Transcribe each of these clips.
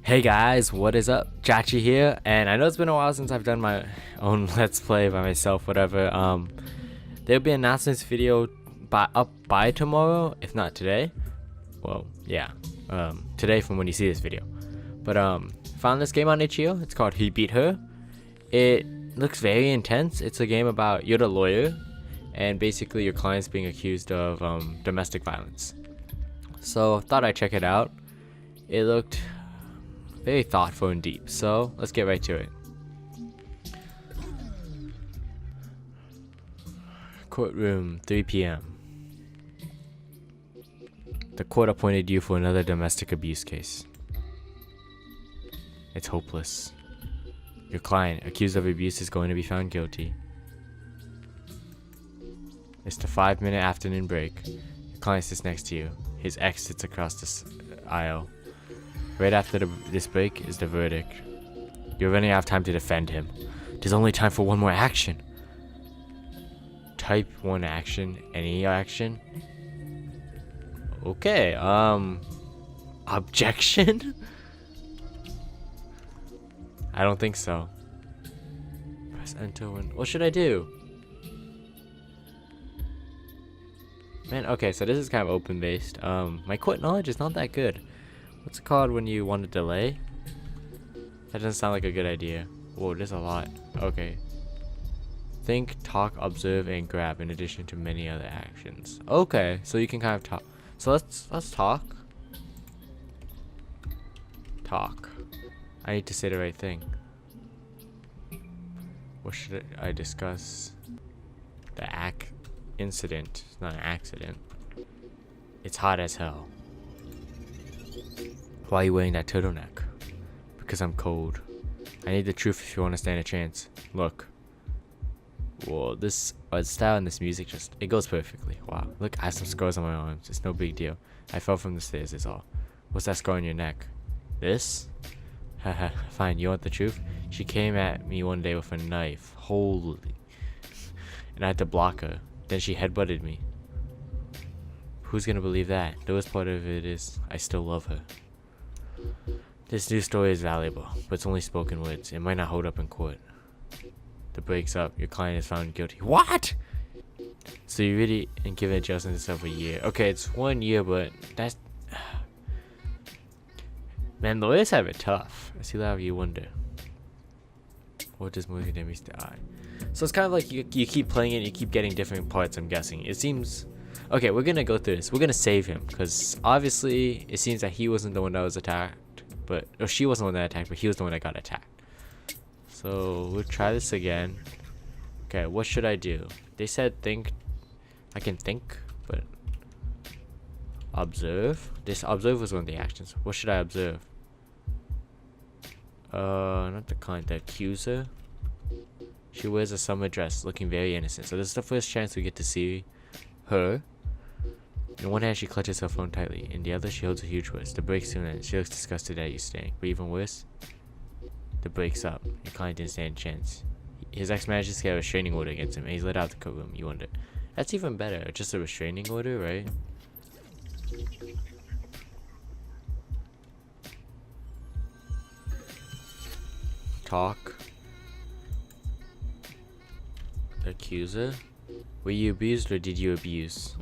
Hey guys, what is up? Chachi here, and I know it's been a while since I've done my own Let's Play by myself, whatever. There'll be an announcements video up by tomorrow, if not today. Well, yeah, today from when you see this video. But found this game on itch.io. It's called He Beat Her. It looks very intense. It's a game about you're the lawyer, and basically your client's being accused of domestic violence. So thought I'd check it out. It looked very thoughtful and deep, so let's get right to it. Courtroom, 3 p.m. The court appointed you for another domestic abuse case. It's hopeless. Your client, accused of abuse, is going to be found guilty. It's the 5-minute afternoon break. Your client sits next to you. His ex sits across this aisle. Right after this break is the verdict. You're running out of time to defend him. There's only time for one more action. Type 1 action, any action? Okay, objection? I don't think so. Press enter when, what should I do? Man, okay, so this is kind of open-based. My court knowledge is not that good. What's it called when you want to delay? That doesn't sound like a good idea. Whoa, there's a lot. Okay. Think, talk, observe, and grab in addition to many other actions. Okay, so you can kind of talk. So let's talk. Talk. I need to say the right thing. What should I discuss? The incident. It's not an accident. It's hot as hell. Why are you wearing that turtleneck? Because I'm cold. I need the truth if you want to stand a chance. Look. Whoa, this style and this music it goes perfectly. Wow. Look, I have some scars on my arms. It's no big deal. I fell from the stairs, is all. What's that scar on your neck? This? Haha, fine, you want the truth? She came at me one day with a knife. Holy. And I had to block her. Then she headbutted me. Who's gonna believe that? The worst part of it is, I still love her. This new story is valuable, but it's only spoken words. It might not hold up in court. The break's up. Your client is found guilty. What? So you really and give a justice of a year. Okay, it's 1 year, but that's... Man, lawyers have it tough. I see that you wonder. What does movie damage the eye? So it's kind of like you keep playing it and you keep getting different parts, I'm guessing. It seems... Okay, we're gonna go through this. We're gonna save him, because obviously it seems that he wasn't the one that was attacked, or she wasn't the one that attacked, but he was the one that got attacked. So we'll try this again. Okay, what should I do? They said think. I can think, but observe. This observe was one of the actions. What should I observe? Not the client, the accuser. She wears a summer dress, looking very innocent. So this is the first chance we get to see her. In one hand she clutches her phone tightly, in the other she holds a huge purse. The break soon ends. She looks disgusted at you staying. But even worse, the break's up. Your client didn't stand a chance. His ex manages to get a restraining order against him, and he's let out of the courtroom. You wonder. That's even better. Just a restraining order, right? Talk. Accuser. Were you abused or did you abuse?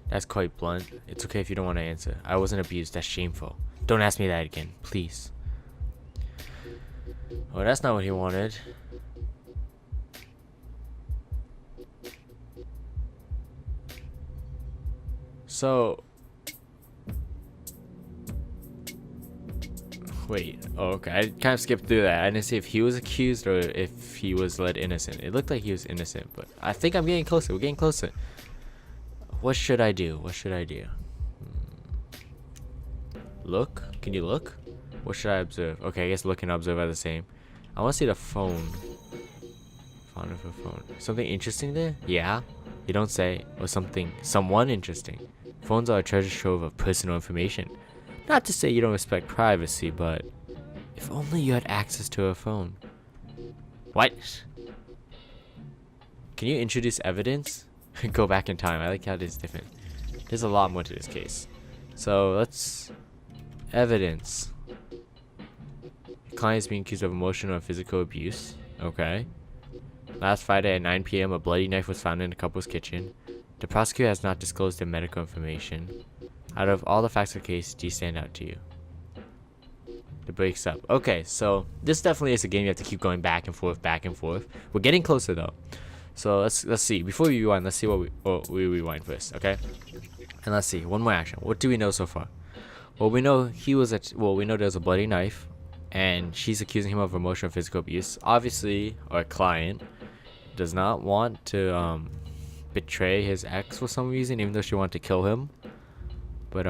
That's quite blunt. It's okay if you don't want to answer. I wasn't abused. That's shameful. Don't ask me that again, please. Oh, that's not what he wanted. So... Wait. Oh, okay. I kind of skipped through that. I didn't see if he was accused or if he was led innocent. It looked like he was innocent, but I think I'm getting closer. We're getting closer. What should I do? What should I do? Look? Can you look? What should I observe? Okay, I guess look and observe are the same. I want to see the phone. Phone of a phone. Something interesting there? Yeah? You don't say. Or someone interesting. Phones are a treasure trove of personal information. Not to say you don't respect privacy, but if only you had access to a phone. What? Can you introduce evidence? Go back in time. I like how this is different. There's a lot more to this case. So let's evidence. client is being accused of emotional and physical abuse. Okay. Last Friday at 9 p.m., a bloody knife was found in the couple's kitchen. The prosecutor has not disclosed their medical information. Out of all the facts of the case, do you stand out to you? The breaks up. Okay, so this definitely is a game you have to keep going back and forth, back and forth. We're getting closer though. So let's see. Before we rewind, let's see what we rewind first, okay? And let's see. One more action. What do we know so far? Well, we know we know there's a bloody knife, and she's accusing him of emotional and physical abuse. Obviously, our client does not want to betray his ex for some reason, even though she wanted to kill him. But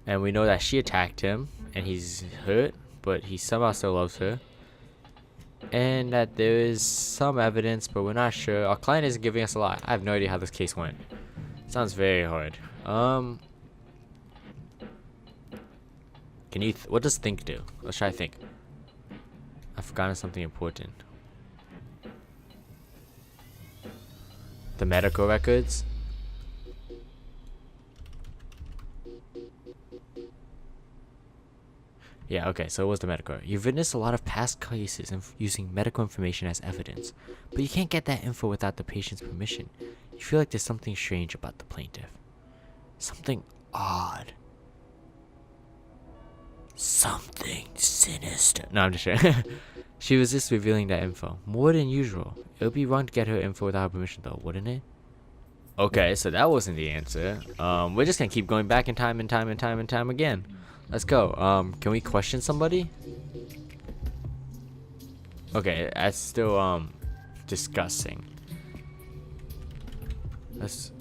and we know that she attacked him, and he's hurt, but he somehow still loves her. And that there is some evidence, but we're not sure. Our client isn't giving us a lot. I have no idea how this case went. Sounds very hard. Can you? What does think do? Let's try think. I've forgotten something important. The medical records. Yeah, okay, so it was the medical. You've witnessed a lot of past cases using medical information as evidence, but you can't get that info without the patient's permission. You feel like there's something strange about the plaintiff. Something odd. Something sinister. No, I'm just kidding. She was just revealing that info. More than usual. It would be wrong to get her info without her permission though, wouldn't it? Okay, so that wasn't the answer. We're just gonna keep going back in time and time and time and time again. Let's go. Can we question somebody? Okay, that's still disgusting. Let's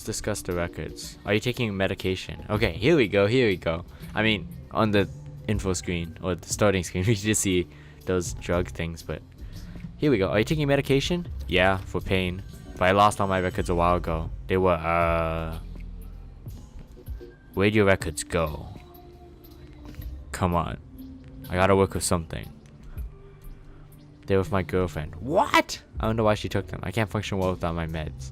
discuss the records. Are you taking medication? Okay, here we go. Here we go. I mean, on the info screen or the starting screen, we just see those drug things. But here we go. Are you taking medication? Yeah, for pain. But I lost all my records a while ago. They were where'd your records go? Come on. I gotta work with something. They're with my girlfriend. What? I don't know why she took them. I can't function well without my meds.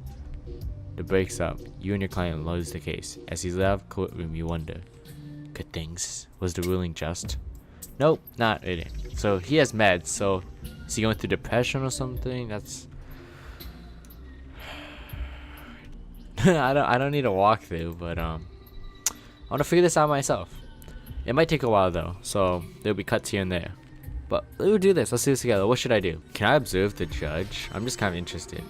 The breaks up. You and your client lose the case. As he's out of the courtroom, you wonder. Good things. Was the ruling just? Nope, not really. So he has meds, so is he going through depression or something? That's I don't need a walkthrough, but I want to figure this out myself. It might take a while though, so there'll be cuts here and there. But we'll do this. Let's do this together. What should I do? Can I observe the judge? I'm just kind of interested.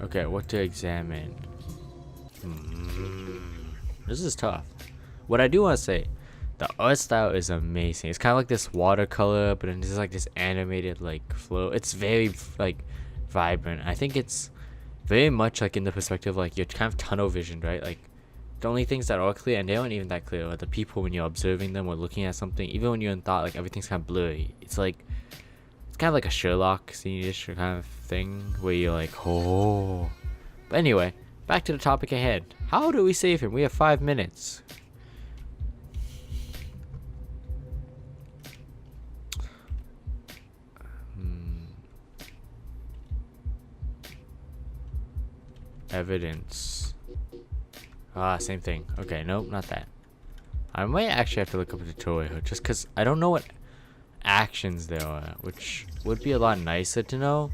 Okay, what to examine? This is tough. What I do want to say, the art style is amazing. It's kind of like this watercolor, but then there's like this animated like flow. It's very like vibrant. I think it's very much like in the perspective like you're kind of tunnel visioned, right? Like the only things that are clear, and they aren't even that clear, are the people when you're observing them or looking at something. Even when you're in thought, like everything's kind of blurry. It's kind of like a Sherlock scene-ish kind of thing where you're like, oh. But anyway, back to the topic ahead. How do we save him? We have 5 minutes. Evidence. Same thing. Okay, nope, not that. I might actually have to look up a tutorial just because I don't know what actions there are, which would be a lot nicer to know.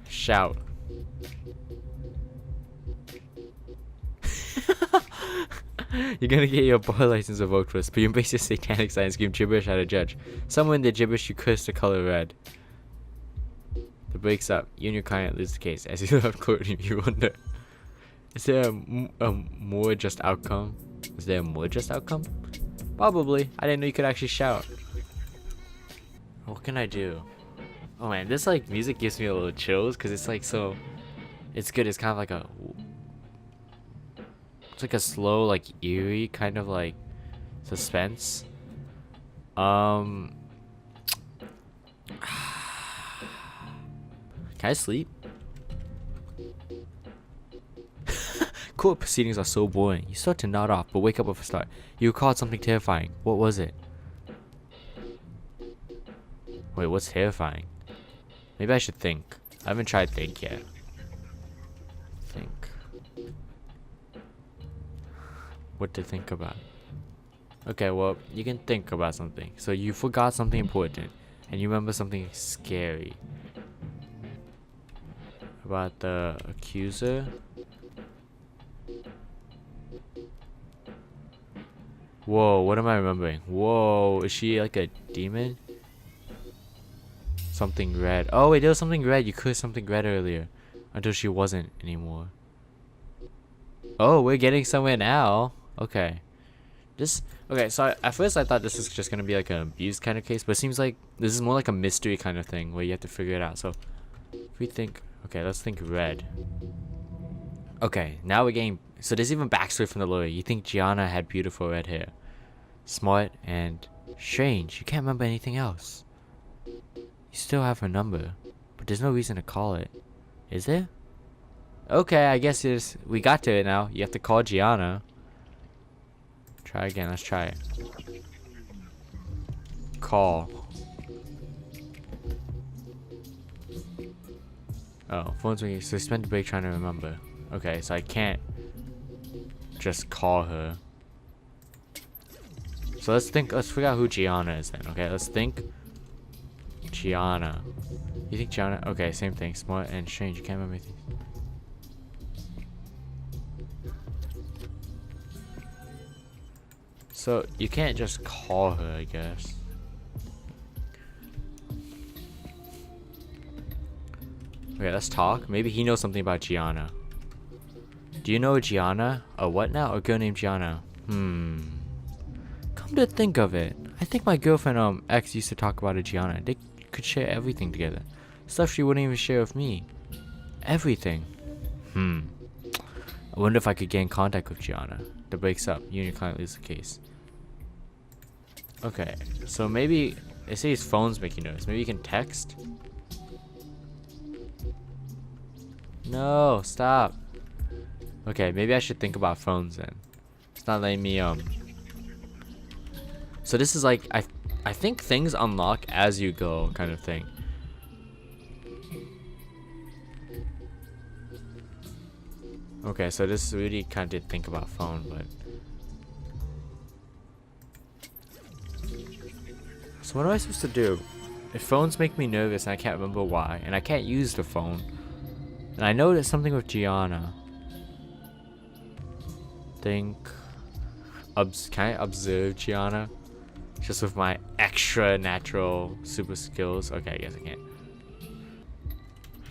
Shout. You're gonna get your bar license revoked first, but you embrace your satanic side and scream gibberish at a judge. Somewhere in the gibberish you curse the color red. The breaks up. You and your client lose the case. As you left courtroom, you wonder, is there a more just outcome? Is there a more just outcome? Probably. I didn't know you could actually shout. What can I do? Oh man, this like music gives me a little chills because it's like so. It's good. It's kind of like a. It's like a slow, like eerie kind of like suspense. Can I sleep? Court proceedings are so boring. You start to nod off, but wake up with a start. You recalled something terrifying. What was it? Wait, what's terrifying? Maybe I should think. I haven't tried think yet. Think. What to think about? Okay, well, you can think about something. So you forgot something important, and you remember something scary. About the accuser? Whoa, what am I remembering? Whoa, is she like a demon? Something red. Oh wait, there was something red. You cursed something red earlier. Until she wasn't anymore. Oh, we're getting somewhere now. Okay. Okay, so at first I thought this was just gonna be like an abuse kind of case, but it seems like this is more like a mystery kind of thing where you have to figure it out. So if we think, okay, let's think red. Okay, now we're getting, so there's even backstory from the lawyer. You think Gianna had beautiful red hair, smart and strange. You can't remember anything else. You still have her number, but there's no reason to call it, is there? Okay, I guess we got to it now. You have to call Gianna. Try again. Let's try it. Call. Oh, phone's ringing. So spend a break trying to remember. Okay, so I can't just call her. So let's figure out who Gianna is then. Okay, let's think. Gianna. You think Gianna? Okay, same thing. Smart and strange. You can't remember anything. So you can't just call her, I guess. Okay, let's talk. Maybe he knows something about Gianna. Do you know Gianna? A what now? A girl named Gianna. Come to think of it, I think my girlfriend ex used to talk about a Gianna. They could share everything together. Stuff she wouldn't even share with me. Everything. I wonder if I could get in contact with Gianna. That breaks up. You and your client lose the case. Okay, so maybe they say his phone's making noise. Maybe you can text. No, stop. Okay, maybe I should think about phones then. It's not letting me So this is like I think things unlock as you go kind of thing. Okay, so this really kind of did think about phone, but so what am I supposed to do? If phones make me nervous and I can't remember why, and I can't use the phone, and I know there's something with Gianna. Can I observe Gianna? Just with my extra natural super skills. Okay, I guess I can't.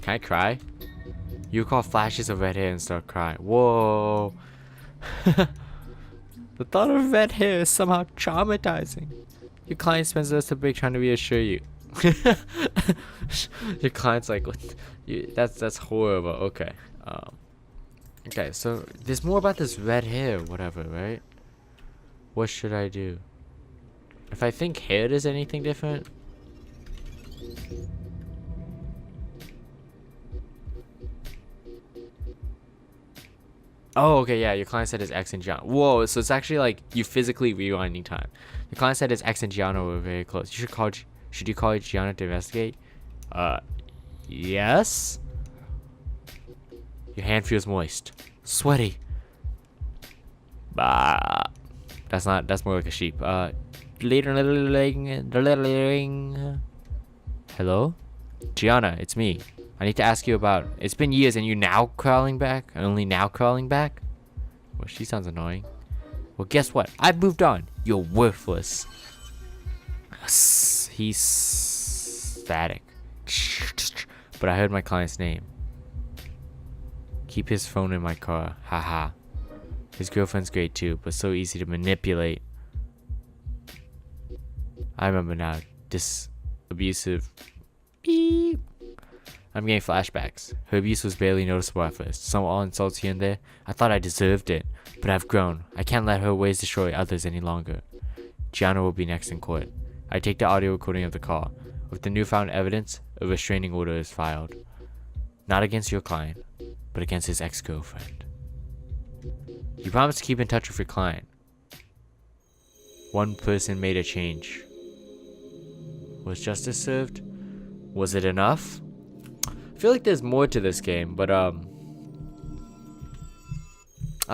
Can I cry? You call flashes of red hair and start crying. Whoa. The thought of red hair is somehow traumatizing. Your client spends the rest of the break trying to reassure you. Your client's like, what? That's horrible. Okay. Okay, so there's more about this red hair, whatever, right? What should I do? If I think hair does anything different? Oh, okay, yeah, your client said his ex and Gianna. Whoa, so it's actually like you physically rewinding time. Your client said his ex and Gianna were very close. Should you call Gianna to investigate? Yes? Your hand feels moist. Sweaty. Bah. That's more like a sheep. Hello? Gianna, it's me. I need to ask you about, it's been years and you now crawling back? Only now crawling back? Well, she sounds annoying. Well, guess what? I've moved on. You're worthless. He's static. But I heard my client's name. Keep his phone in my car. Haha. His girlfriend's great too, but so easy to manipulate. I remember now. This abusive. Beep. I'm getting flashbacks. Her abuse was barely noticeable at first. Some all insults here and there. I thought I deserved it, but I've grown. I can't let her ways destroy others any longer. Gianna will be next in court. I take the audio recording of the call. With the newfound evidence, a restraining order is filed. Not against your client, but against his ex-girlfriend. You promised to keep in touch with your client. One person made a change. Was justice served? Was it enough? I feel like there's more to this game, but I'll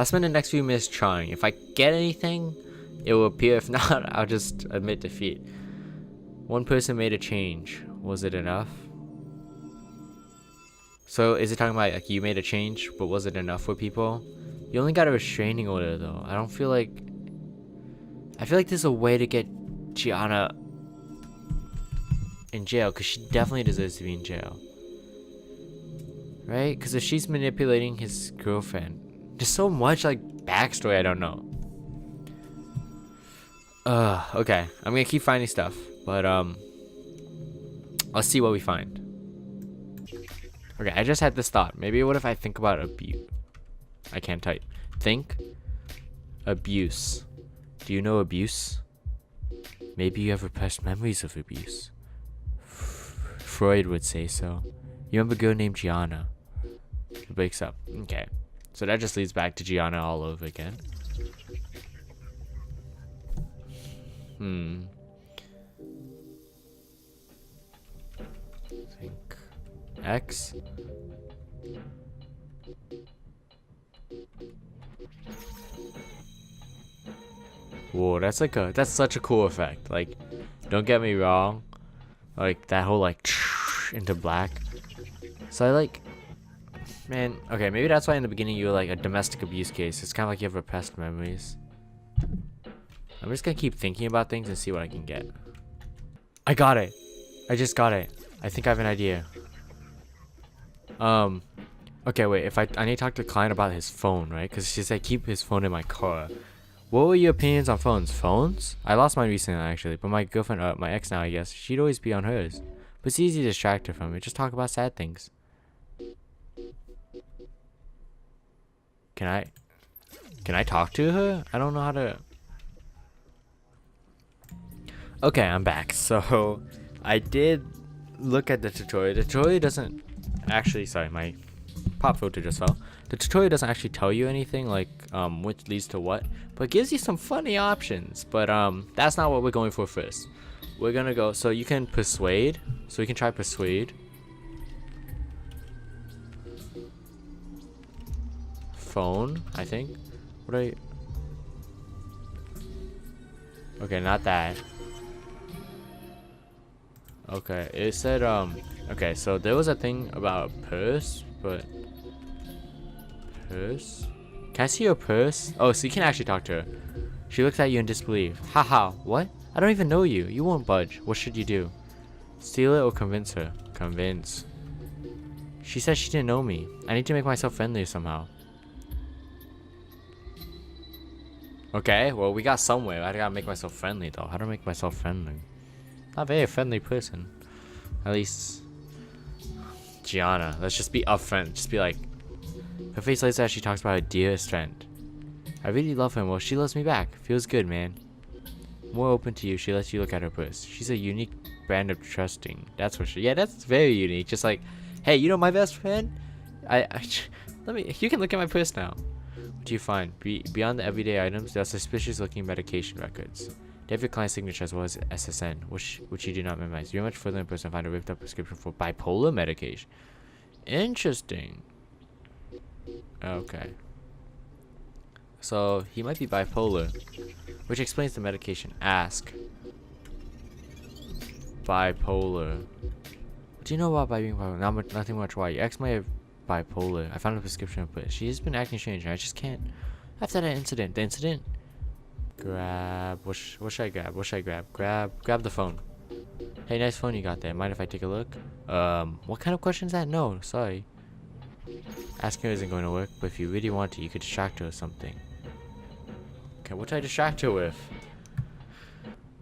spend the next few minutes trying. If I get anything, it will appear. If not, I'll just admit defeat. One person made a change. Was it enough? So is it talking about like you made a change, but was it enough for people? You only got a restraining order though. I feel like there's a way to get Gianna in jail, because she definitely deserves to be in jail. Right? Because if she's manipulating his girlfriend, there's so much like backstory I don't know. Okay. I'm gonna keep finding stuff, but let's see what we find. Okay, I just had this thought. Maybe what if I think about abuse? I can't type. Think. Abuse. Do you know abuse? Maybe you have repressed memories of abuse. Freud would say so. You remember a girl named Gianna? It breaks up. Okay. So that just leads back to Gianna all over again. Think. X. Whoa, that's such a cool effect. Like, don't get me wrong. Like, that whole, like, into black. So I like, man, okay, maybe that's why in the beginning you were like a domestic abuse case. It's kind of like you have repressed memories. I'm just gonna keep thinking about things and see what I can get. I got it. I just got it. I think I have an idea. Okay, wait, if I need to talk to the client about his phone, right? Because she said keep his phone in my car. What were your opinions on phones? Phones? I lost mine recently, actually, but my girlfriend, my ex now, I guess, she'd always be on hers. But it's easy to distract her from it. Just talk about sad things. Can I talk to her? I don't know how to. Okay, I'm back. So, I did look at the tutorial. The tutorial doesn't actually, sorry, my pop filter just fell. The tutorial doesn't actually tell you anything like which leads to what, but it gives you some funny options. But that's not what we're going for first. We're gonna go, so you can persuade. So we can try persuade. Phone, I think. Okay, not that. Okay, it said okay, so there was a thing about purse, but purse? Can I see your purse? Oh, so you can actually talk to her. She looks at you in disbelief. Haha, what? I don't even know you. You won't budge. What should you do? Steal it or convince her? Convince. She said she didn't know me. I need to make myself friendly somehow. Okay, well, we got somewhere. I gotta make myself friendly, though. How do I make myself friendly? Not very friendly person. At least Gianna. Let's just be upfront. Just be like, her face lights as she talks about her dearest friend. I really love him. Well, she loves me back. Feels good, man. More open to you. She lets you look at her purse. She's a unique brand of trusting. That's what she. Yeah, that's very unique. Just like, hey, you know my best friend? Let me. You can look at my purse now. What do you find? Beyond the everyday items, there are suspicious-looking medication records. They have your client's signature as well as SSN, which you do not memorize. You're much further in person and find a ripped-up prescription for bipolar medication. Interesting. Okay. So he might be bipolar, which explains the medication. Ask. Bipolar. What do you know about being bipolar? Nothing much. Why? Your ex might have bipolar. I found a prescription, but she has been acting strange. I just can't. After that incident, Grab. What should I grab? What should I grab? Grab the phone. Hey, nice phone you got there. Mind if I take a look? What kind of question is that? No, sorry. Asking her isn't going to work, but if you really want to, you could distract her with something. Okay, what do I distract her with?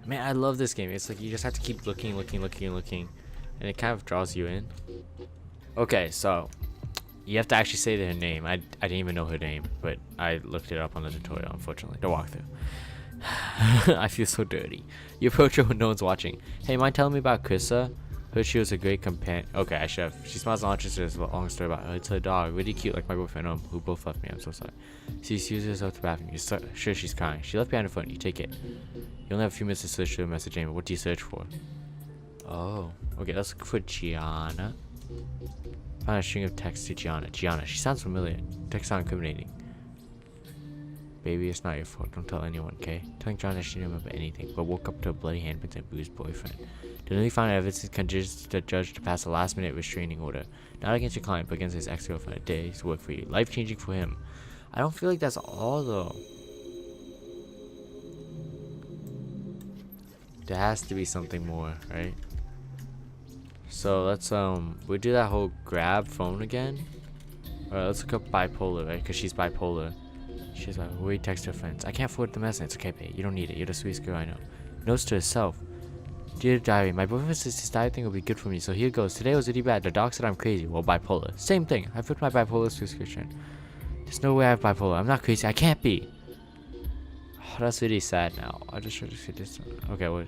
Man, I love this game. It's like you just have to keep looking, and it kind of draws you in. Okay, so you have to actually say her name. I didn't even know her name, but I looked it up on the tutorial, unfortunately. The walkthrough. I feel so dirty. You approach her when no one's watching. Hey, mind telling me about Krissa? Heard she was a great companion. Okay, I should have. She smiles and launches there's a long story about her. It's her dog. Really cute, like my boyfriend who both left me. I'm so sorry. She uses herself to the bathroom. You're sure she's crying. She left behind her phone. You take it. You only have a few minutes to search through the message name. What do you search for? Oh, okay, let's look for Gianna. Find a string of text to Gianna. Gianna, she sounds familiar. Text sound incriminating. Baby, it's not your fault. Don't tell anyone, okay? Telling Gianna she didn't remember anything, but woke up to a bloody handprints and Boo's boyfriend. The newly found evidence convinces the judge to pass a last-minute restraining order. Not against your client, but against his ex-girlfriend. A day's work for you. Life-changing for him. I don't feel like that's all, though. There has to be something more, right? So let's we'll do that whole grab phone again. Alright, let's look up bipolar, right? Because she's bipolar. She's like, we text her friends. I can't forward the message. It's okay, babe. You don't need it. You're the sweetest girl I know. Notes to herself. Dear diary, my boyfriend says this diet thing will be good for me, so here goes. Today was really bad. The doc said I'm crazy. Well, bipolar. Same thing. I put my bipolar prescription. There's no way I have bipolar. I'm not crazy. I can't be. Oh, that's really sad now. I just tried to see this. Okay, well,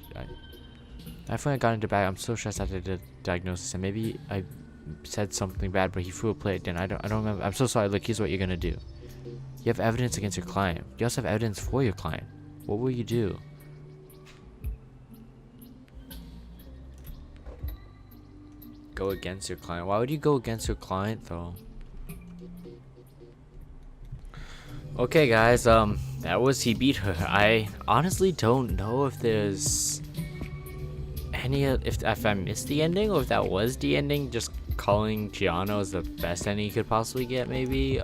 I finally got into bed. I'm so stressed after the diagnosis, and maybe I said something bad, but he threw a plate. Then I don't remember. I'm so sorry. Look, here's what you're gonna do. You have evidence against your client. You also have evidence for your client. What will you do? Go against your client. Why would you go against your client though? Okay, guys. That was he beat her. I honestly don't know if there's any if I missed the ending or if that was the ending. Just calling Gianna was the best ending you could possibly get, maybe.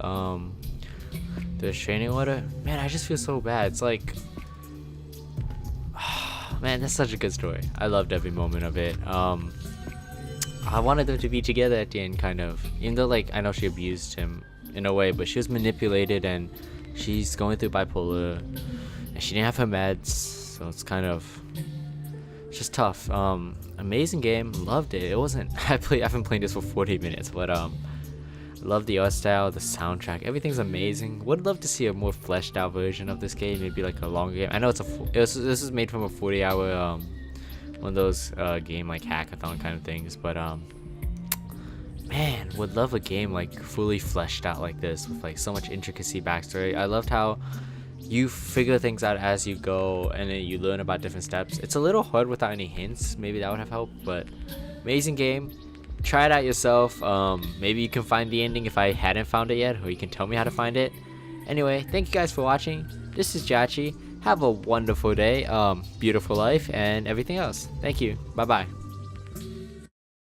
The restraining order. Man, I just feel so bad. It's like, man, that's such a good story. I loved every moment of it. I wanted them to be together at the end, kind of. Even though, like, I know she abused him in a way, but she was manipulated and she's going through bipolar and she didn't have her meds, so it's kind of, it's just tough. Amazing game, loved it. It wasn't, I've been playing this for 40 minutes, but love the art style, the soundtrack, everything's amazing. Would love to see a more fleshed out version of this game, maybe like a longer game. I know this is made from a 40-hour one of those game like hackathon kind of things, but man, would love a game like fully fleshed out like this with like so much intricacy backstory. I loved how you figure things out as you go and then you learn about different steps. It's a little hard without any hints, maybe that would have helped, but amazing game. Try it out yourself. Maybe you can find the ending if I hadn't found it yet, or you can tell me how to find it. Anyway, thank you guys for watching. This is Jachi. Have a wonderful day, beautiful life, and everything else. Thank you. Bye bye.